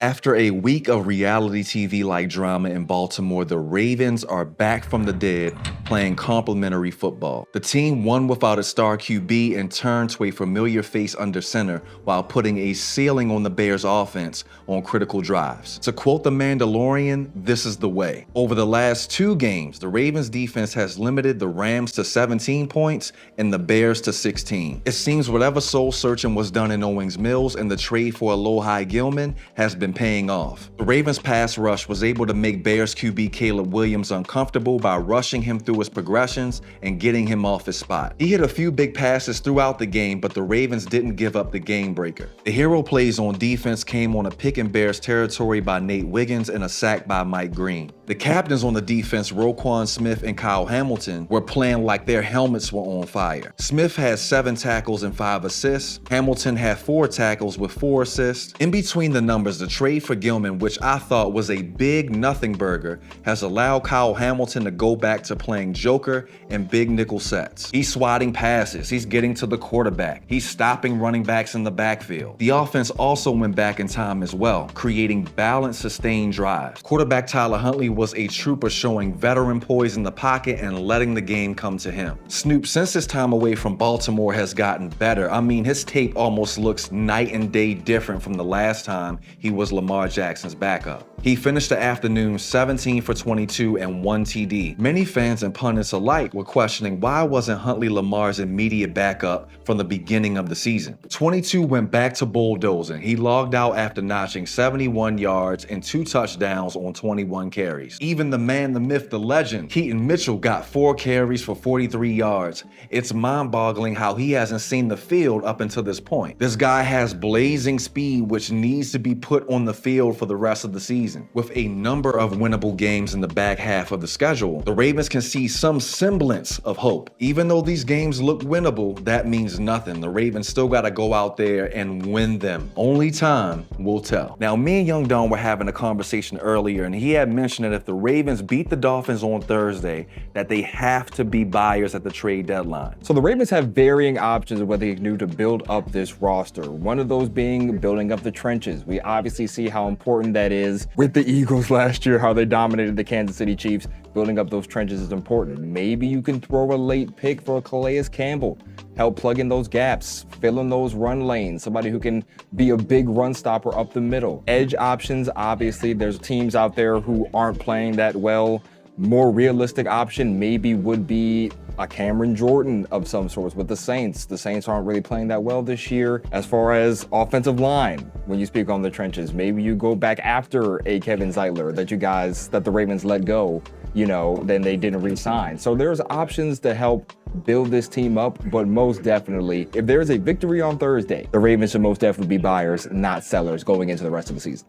After a week of reality TV-like drama in Baltimore, the Ravens are back from the dead playing complementary football. The team won without its star QB and turned to a familiar face under center while putting a ceiling on the Bears' offense on critical drives. To quote the Mandalorian, this is the way. Over the last two games, the Ravens defense has limited the Rams to 17 points and the Bears to 16. It seems whatever soul searching was done in Owings Mills and the trade for Alohi Gilman has been paying off. The Ravens' pass rush was able to make Bears QB Caleb Williams uncomfortable by rushing him through his progressions and getting him off his spot. He hit a few big passes throughout the game, but the Ravens didn't give up the game breaker. The hero plays on defense came on a pick in Bears territory by Nate Wiggins and a sack by Mike Green. The captains on the defense, Roquan Smith and Kyle Hamilton, were playing like their helmets were on fire. Smith had 7 tackles and 5 assists. Hamilton had 4 tackles with 4 assists. In between the numbers, the trade for Gilman, which I thought was a big nothing burger, has allowed Kyle Hamilton to go back to playing Joker and big nickel sets. He's swatting passes, he's getting to the quarterback, he's stopping running backs in the backfield. The offense also went back in time as well, creating balanced, sustained drives. Quarterback Tyler Huntley was a trooper, showing veteran poise in the pocket and letting the game come to him. Snoop, since his time away from Baltimore, has gotten better. I mean, his tape almost looks night and day different from the last time he was Lamar Jackson's backup. He finished the afternoon 17 for 22 and 1 TD. Many fans and pundits alike were questioning why wasn't Huntley Lamar's immediate backup from the beginning of the season. 22 went back to bulldozing. He logged out after notching 71 yards and 2 touchdowns on 21 carries. Even the man, the myth, the legend, Keaton Mitchell got 4 carries for 43 yards. It's mind-boggling how he hasn't seen the field up until this point. This guy has blazing speed which needs to be put on the field for the rest of the season. With a number of winnable games in the back half of the schedule, the Ravens can see some semblance of hope. Even though these games look winnable, that means nothing. The Ravens still got to go out there and win them. Only time will tell. Now, me and Young Don were having a conversation earlier, and he had mentioned that if the Ravens beat the Dolphins on Thursday, that they have to be buyers at the trade deadline. So the Ravens have varying options of what they can do to build up this roster. One of those being building up the trenches. We obviously see how important that is with the Eagles last year, how they dominated the Kansas City Chiefs. Building up those trenches is important. Maybe you can throw a late pick for a Calais Campbell. Help plug in those gaps, fill in those run lanes, somebody who can be a big run stopper up the middle. Edge options, obviously, there's teams out there who aren't playing that well. More realistic option maybe would be a Cameron Jordan of some sorts with the Saints. The Saints aren't really playing that well this year. As far as offensive line, when you speak on the trenches, maybe you go back after a Kevin Zeitler that the Ravens let go, then they didn't re-sign. So there's options to help build this team up, but most definitely, if there's a victory on Thursday, the Ravens should most definitely be buyers, not sellers going into the rest of the season.